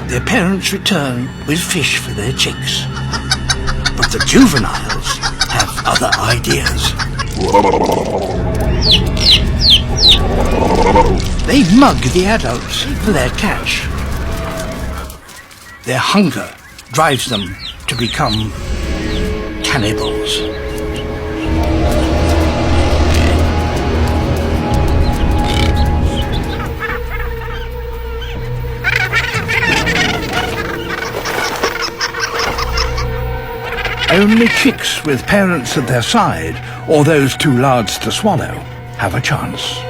Their parents return with fish for their chicks. But the juveniles have other ideas. They mug the adults for their catch. Their hunger drives them to become cannibals. Only chicks with parents at their side, or those too large to swallow, have a chance.